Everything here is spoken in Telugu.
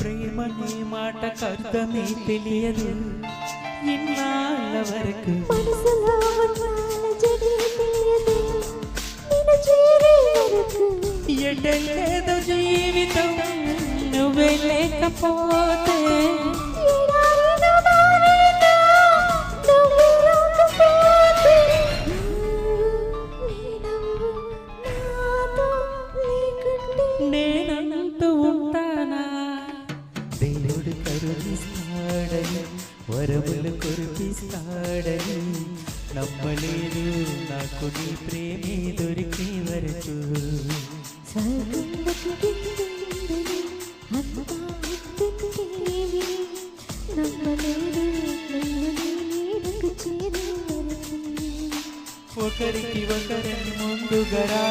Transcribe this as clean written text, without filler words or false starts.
ప్రేమనే మాటకు అర్థమే తెలియదు ఇన్నాళ్ళ వరకు ఎడలేదో జీవితం నువ్వే లేకపోతే నేనంటూ ఉంటానా దేవుడు కరుణిస్తాడని వరములు కురిపిస్తాడని నమ్మలేదు నాకు నీ ప్రేమే దొరికే వరకు ఒకరికి ఒకరిని ముందుగా